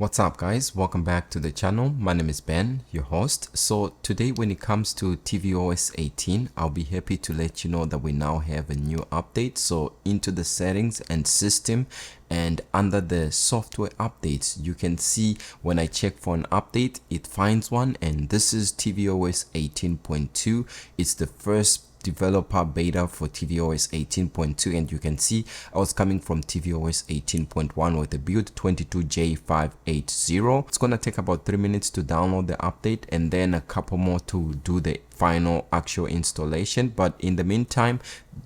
What's up guys, welcome back to the channel. My name is Ben, your host. So today when it comes to tvOS 18, I'll be happy to let you know that we now have a new update. So into the settings and system, and under the software updates, you can see when I check for an update, it finds one, and this is tvOS 18.2. It's the first developer beta for tvOS 18.2, and you can see I was coming from tvOS 18.1 with the build 22J580. It's gonna take about 3 minutes to download the update and then a couple more to do the final actual installation. But in the meantime,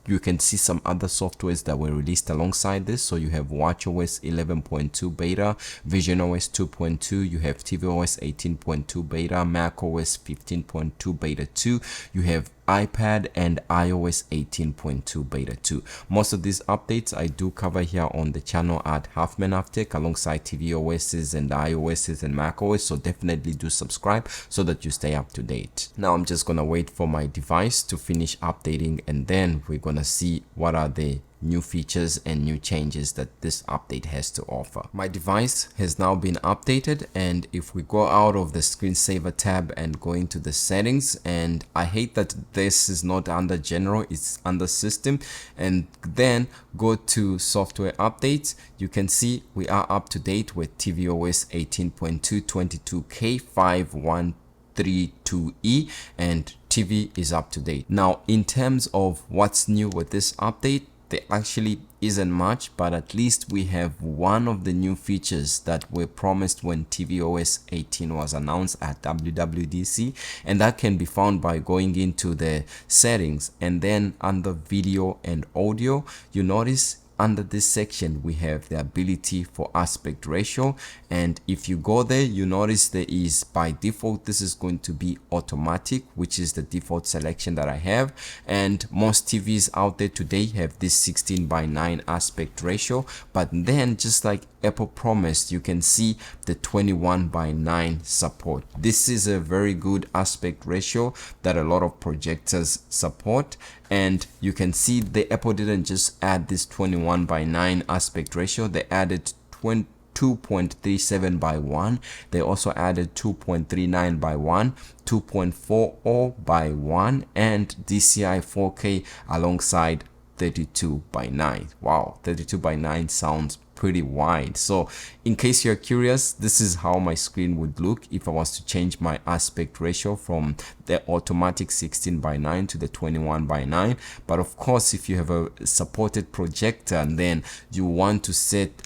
you can see some other softwares that were released alongside this. So you have watchOS 11.2 beta, visionOS 2.2, you have tvOS 18.2 beta, macOS 15.2 beta 2, you have iPad and iOS 18.2 beta 2. Most of these updates I do cover here on the channel at Halfmanhalftech alongside tvOSs and iOSs and macOS, so definitely do subscribe so that you stay up to date. Now I'm just gonna wait for my device to finish updating, and then we're gonna see what are the new features and new changes that this update has to offer. My device has now been updated, and if we go out of the screensaver tab and go into the settings, and I hate that this is not under general, it's under system, and then go to software updates, you can see we are up to date with tvOS 18.2 22K5132E, and TV is up to date. Now in terms of what's new with this update, there actually isn't much, but at least we have one of the new features that were promised when tvOS 18 was announced at WWDC, and that can be found by going into the settings and then under video and audio. You notice under this section we have the ability for aspect ratio, and if you go there, you notice there is by default this is going to be automatic, which is the default selection that I have, and most TVs out there today have this 16:9 aspect ratio. But then, just like Apple promised, you can see the 21:9 support. This is a very good aspect ratio that a lot of projectors support, and you can see the Apple didn't just add this 21:9 aspect ratio, they added 2.37:1. They also added 2.39:1, 2.40:1, and DCI 4K alongside 32:9. Wow, 32:9 sounds pretty wide. So in case you're curious, this is how my screen would look if I was to change my aspect ratio from the automatic 16:9 to the 21:9. But of course, if you have a supported projector and then you want to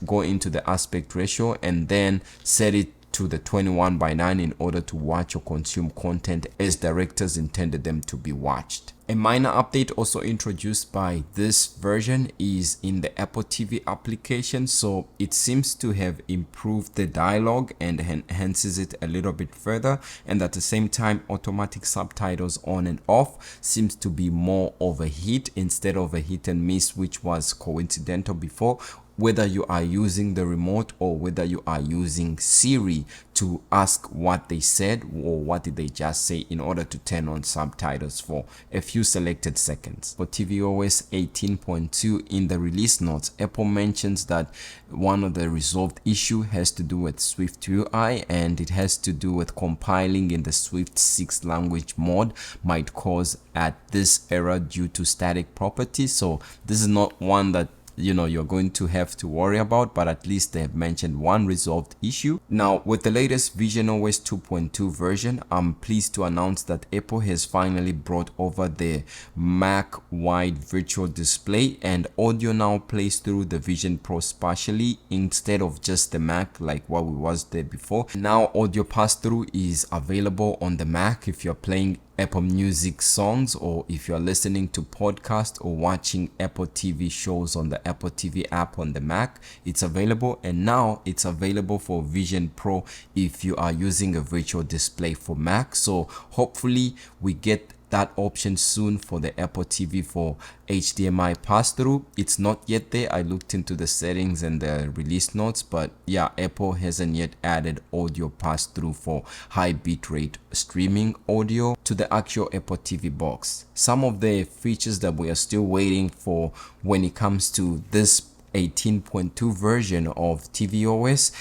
go into the aspect ratio and then set it to the 21:9 in order to watch or consume content as directors intended them to be watched. A minor update also introduced by this version is in the Apple TV application. So it seems to have improved the dialogue and enhances it a little bit further, and at the same time automatic subtitles on and off seems to be more of a hit instead of a hit and miss, which was coincidental before, whether you are using the remote or whether you are using Siri to ask what they said or what did they just say in order to turn on subtitles for a few selected seconds. For tvOS 18.2, in the release notes, Apple mentions that one of the resolved issue has to do with SwiftUI, and it has to do with compiling in the Swift 6 language mode might cause at this error due to static properties. So this is not one that you're going to have to worry about, but at least they have mentioned one resolved issue. Now with the latest visionOS 2.2 version, I'm pleased to announce that Apple has finally brought over the Mac wide virtual display, and audio now plays through the Vision Pro spatially instead of just the Mac like what was there before. Now audio pass-through is available on the Mac if you're playing Apple Music songs, or if you're listening to podcasts or watching Apple TV shows on the Apple TV app on the Mac. It's available, and now it's available for Vision Pro if you are using a virtual display for Mac. So hopefully we get that option soon for the Apple TV for HDMI pass-through. It's not yet there. I looked into the settings and the release notes, but yeah, Apple hasn't yet added audio pass-through for high bitrate streaming audio to the actual Apple TV box. Some of the features that we are still waiting for when it comes to this 18.2 version of tvOS.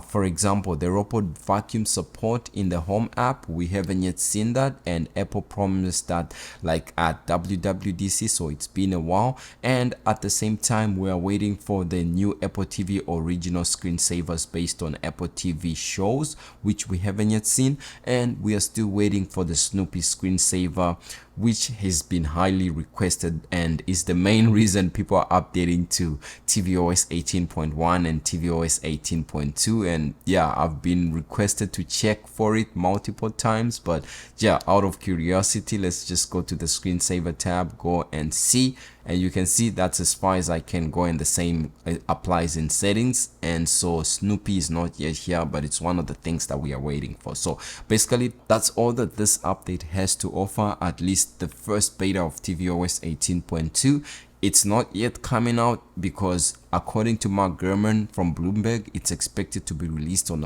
For example, the robot vacuum support in the home app, we haven't yet seen that, and Apple promised that like at WWDC, so it's been a while. And at the same time, we are waiting for the new Apple TV original screensavers based on Apple TV shows, which we haven't yet seen. And we are still waiting for the Snoopy screensaver, which has been highly requested and is the main reason people are updating to tvOS 18.1 and tvOS 18.2. And yeah, I've been requested to check for it multiple times, but yeah, out of curiosity, let's just go to the screensaver tab, go and see. And you can see that's as far as I can go, and the same applies in settings. And so Snoopy is not yet here, but it's one of the things that we are waiting for. So basically that's all that this update has to offer, at least the first beta of tvOS 18.2. It's not yet coming out because according to Mark Gurman from Bloomberg, it's expected to be released on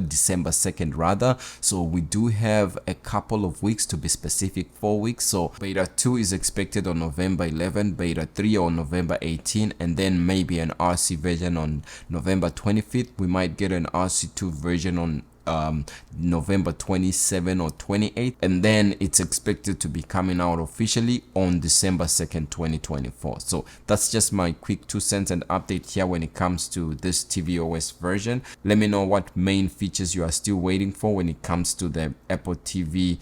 December 2nd rather. So we do have a couple of weeks, to be specific, 4 weeks. So beta 2 is expected on November 11, beta 3 on November 18, and then maybe an RC version on November 25th. We might get an RC2 version on November 27 or 28, and then it's expected to be coming out officially on December 2nd 2024. So that's just my quick 2 cents and update here when it comes to this tvOS version. Let me know what main features you are still waiting for when it comes to the Apple TV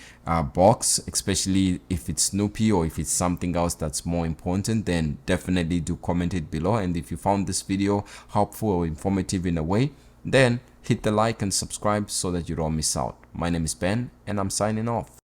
box, especially if it's Snoopy or if it's something else that's more important. Then definitely do comment it below. And if you found this video helpful or informative in a way, then hit the like and subscribe so that you don't miss out. My name is Ben and I'm signing off.